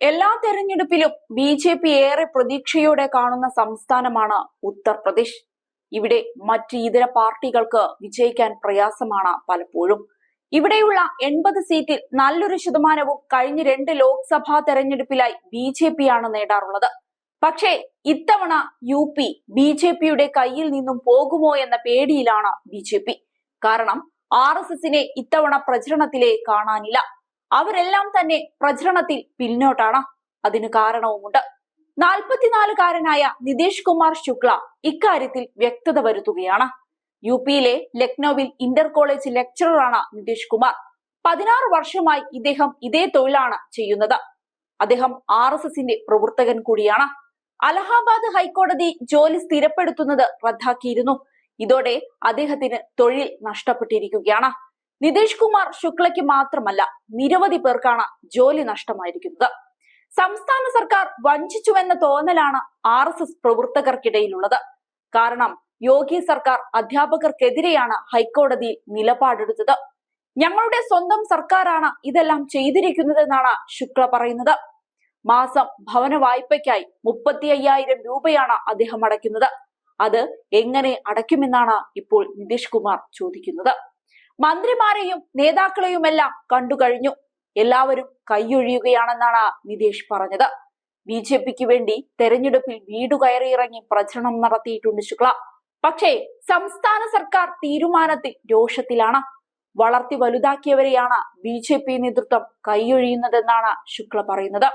എല്ലാ തെരഞ്ഞെടുപ്പിലും ബി.ജെ.പി. ഏറെ പ്രതീക്ഷയോടെ കാണുന്ന സംസ്ഥാനമാണ് ഉത്തർപ്രദേശ്. ഇവിടെ മറ്റ് ഇതര പാർട്ടികൾക്ക് വിജയിക്കാൻ പ്രയാസമാണ് പലപ്പോഴും. ഇവിടെയുള്ള 80 സീറ്റിൽ നല്ലൊരു ശതമാനവും കഴിഞ്ഞ 2 ലോക്സഭാ തെരഞ്ഞെടുപ്പിലായി ബി.ജെ.പി. ആണ് നേടാറുള്ളത്. പക്ഷേ ഇത്തവണ യു.പി. ബി.ജെ.പിയുടെ കയ്യിൽ നിന്നും പോകുമോ എന്ന പേടിയിലാണ് ബി.ജെ.പി. കാരണം ആർ.എസ്.എസിനെ ഇത്തവണ പ്രചരണത്തിലെ കാണാനില്ല. അവരെല്ലാം തന്നെ പ്രചരണത്തിൽ പിന്നോട്ടാണ്. അതിന് കാരണവുമുണ്ട്. 44-കാരനായ നിതീഷ് കുമാർ ശുക്ല ഇക്കാര്യത്തിൽ വ്യക്തത വരുത്തുകയാണ്. യു.പിയിലെ ലക്നൌവിൽ ഇന്റർ കോളേജ് ലെക്ചററാണ് നിതീഷ് കുമാർ. 16 വർഷമായി ഇദ്ദേഹം ഇതേ തൊഴിലാണ് ചെയ്യുന്നത്. അദ്ദേഹം ആർ.എസ്.എസിന്റെ പ്രവർത്തകൻ കൂടിയാണ്. അലഹാബാദ് ഹൈക്കോടതി ജോലി സ്ഥിരപ്പെടുത്തുന്നത് റദ്ദാക്കിയിരുന്നു. ഇതോടെ അദ്ദേഹത്തിന് തൊഴിൽ നഷ്ടപ്പെട്ടിരിക്കുകയാണ്. നിതീഷ് കുമാർ ശുക്ലയ്ക്ക് മാത്രമല്ല, നിരവധി പേർക്കാണ് ജോലി നഷ്ടമായിരിക്കുന്നത്. സംസ്ഥാന സർക്കാർ വഞ്ചിച്ചുവെന്ന തോന്നലാണ് ആർ.എസ്.എസ് പ്രവർത്തകർക്കിടയിലുള്ളത്. കാരണം യോഗി സർക്കാർ അധ്യാപകർക്കെതിരെയാണ് ഹൈക്കോടതിയിൽ നിലപാടെടുത്തത്. ഞങ്ങളുടെ സ്വന്തം സർക്കാരാണ് ഇതെല്ലാം ചെയ്തിരിക്കുന്നതെന്നാണ് ശുക്ല പറയുന്നത്. മാസം ഭവന വായ്പയ്ക്കായി 35,000 രൂപയാണ് അദ്ദേഹം അടയ്ക്കുന്നത്. അത് എങ്ങനെ അടയ്ക്കുമെന്നാണ് ഇപ്പോൾ നിതീഷ് കുമാർ ചോദിക്കുന്നത്. മന്ത്രിമാരെയും നേതാക്കളെയുമെല്ലാം കണ്ടുകഴിഞ്ഞു. എല്ലാവരും കൈയൊഴിയുകയാണെന്നാണ് നിതീഷ് പറഞ്ഞത്. ബി.ജെ.പിക്ക് വേണ്ടി തെരഞ്ഞെടുപ്പിൽ വീടു കയറിയിറങ്ങി പ്രചരണം നടത്തിയിട്ടുണ്ട് ശുക്ല. പക്ഷേ സംസ്ഥാന സർക്കാർ തീരുമാനത്തിൽ രോഷത്തിലാണ്. വളർത്തി വലുതാക്കിയവരെയാണ് ബി.ജെ.പി. നേതൃത്വം കൈയൊഴിയുന്നതെന്നാണ് ശുക്ല പറയുന്നത്.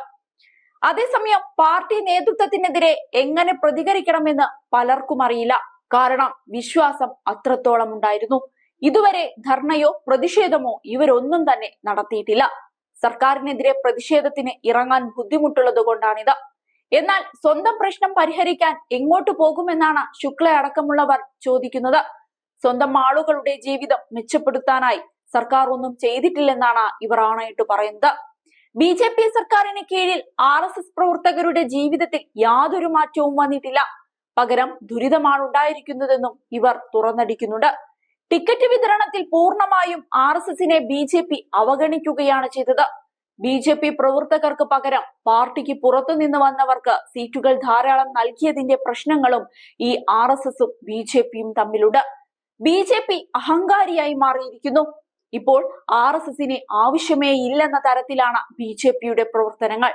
അതേസമയം പാർട്ടി നേതൃത്വത്തിനെതിരെ എങ്ങനെ പ്രതികരിക്കണമെന്ന് പലർക്കും അറിയില്ല. കാരണം വിശ്വാസം അത്രത്തോളം ഉണ്ടായിരുന്നു. ഇതുവരെ ധർണയോ പ്രതിഷേധമോ ഇവരൊന്നും തന്നെ നടത്തിയിട്ടില്ല. സർക്കാരിനെതിരെ പ്രതിഷേധത്തിന് ഇറങ്ങാൻ ബുദ്ധിമുട്ടുള്ളത് കൊണ്ടാണിത്. എന്നാൽ സ്വന്തം പ്രശ്നം പരിഹരിക്കാൻ എങ്ങോട്ട് പോകുമെന്നാണ് ശുക്ല അടക്കമുള്ളവർ ചോദിക്കുന്നത്. സ്വന്തം ആളുകളുടെ ജീവിതം മെച്ചപ്പെടുത്താനായി സർക്കാർ ഒന്നും ചെയ്തിട്ടില്ലെന്നാണ് ഇവർ ആണയിട്ട് പറയുന്നത്. ബി.ജെ.പി. സർക്കാരിന് കീഴിൽ ആർ.എസ്.എസ് പ്രവർത്തകരുടെ ജീവിതത്തിൽ യാതൊരു മാറ്റവും വന്നിട്ടില്ല. പകരം ദുരിതമാണ് ഉണ്ടായിരിക്കുന്നതെന്നും ഇവർ തുറന്നടിക്കുന്നുണ്ട്. ടിക്കറ്റ് വിതരണത്തിൽ പൂർണ്ണമായും ആർ.എസ്.എസിനെ ബി.ജെ.പി. അവഗണിക്കുകയാണ് ചെയ്തത്. ബി.ജെ.പി. പ്രവർത്തകർക്ക് പകരം പാർട്ടിക്ക് പുറത്തുനിന്ന് വന്നവർക്ക് സീറ്റുകൾ ധാരാളം നൽകിയതിന്റെ പ്രശ്നങ്ങളും ഈ ആർ.എസ്.എസും ബി.ജെ.പിയും തമ്മിലുണ്ട്. ബി.ജെ.പി. അഹങ്കാരിയായി മാറിയിരിക്കുന്നു. ഇപ്പോൾ ആർ.എസ്.എസിന് ആവശ്യമേ ഇല്ലെന്ന തരത്തിലാണ് ബി.ജെ.പിയുടെ പ്രവർത്തനങ്ങൾ.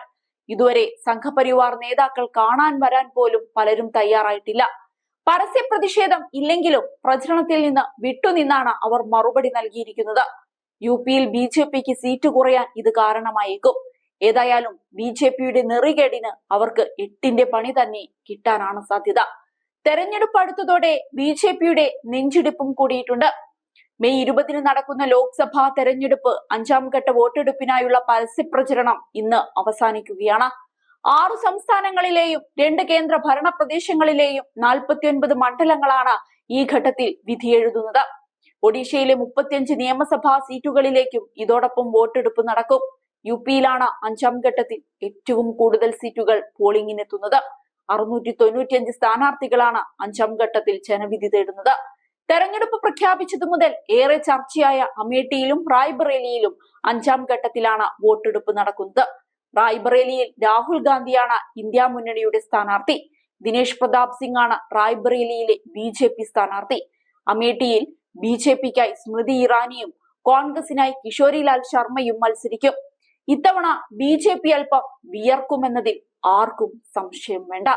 ഇതുവരെ സംഘപരിവാർ നേതാക്കൾ കാണാൻ വരാൻ പോലും പലരും തയ്യാറായിട്ടില്ല. പരസ്യ പ്രതിഷേധം ഇല്ലെങ്കിലും പ്രചരണത്തിൽ നിന്ന് വിട്ടുനിന്നാണ് അവർ മറുപടി നൽകിയിരിക്കുന്നത്. യു.പിയിൽ ബി.ജെ.പിക്ക് സീറ്റ് കുറയാൻ ഇത് കാരണമായേക്കും. ഏതായാലും ബി.ജെ.പിയുടെ നെറികേടിന് അവർക്ക് 8ന്റെ പണി തന്നെ കിട്ടാനാണ് സാധ്യത. തെരഞ്ഞെടുപ്പ് അടുത്തതോടെ ബി.ജെ.പിയുടെ നെഞ്ചിടിപ്പും കൂടിയിട്ടുണ്ട്. മെയ് 20-ന് നടക്കുന്ന ലോക്സഭാ തെരഞ്ഞെടുപ്പ് 5ാം ഘട്ട വോട്ടെടുപ്പിനായുള്ള പരസ്യപ്രചരണം ഇന്ന് അവസാനിക്കുകയാണ്. 6 സംസ്ഥാനങ്ങളിലെയും 2 കേന്ദ്ര ഭരണ പ്രദേശങ്ങളിലെയും 49 മണ്ഡലങ്ങളാണ് ഈ ഘട്ടത്തിൽ വിധിയെഴുതുന്നത്. ഒഡീഷയിലെ 35 നിയമസഭാ സീറ്റുകളിലേക്കും ഇതോടൊപ്പം വോട്ടെടുപ്പ് നടക്കും. യു.പിയിലാണ് 5ാം ഘട്ടത്തിൽ ഏറ്റവും കൂടുതൽ സീറ്റുകൾ പോളിംഗിനെത്തുന്നത്. 695 സ്ഥാനാർത്ഥികളാണ് 5ാം ഘട്ടത്തിൽ ജനവിധി തേടുന്നത്. തെരഞ്ഞെടുപ്പ് പ്രഖ്യാപിച്ചതു മുതൽ ഏറെ ചർച്ചയായ അമേഠിയിലും റായ്ബറേലിയിലും 5ാം ഘട്ടത്തിലാണ് വോട്ടെടുപ്പ് നടക്കുന്നത്. റായ്ബറേലിയിൽ രാഹുൽ ഗാന്ധിയാണ് ഇന്ത്യ മുന്നണിയുടെ സ്ഥാനാർത്ഥി. ദിനേശ് പ്രതാപ് സിംഗ് ആണ് റായ്ബറേലിയിലെ ബി.ജെ.പി. സ്ഥാനാർത്ഥി. അമേഠിയിൽ ബി.ജെ.പിക്കായി സ്മൃതി ഇറാനിയും കോൺഗ്രസിനായി കിഷോരിലാൽ ശർമ്മയും മത്സരിക്കും. ഇത്തവണ ബി.ജെ.പി. അല്പം വിയർക്കുമെന്നതിൽ ആർക്കും സംശയം വേണ്ട.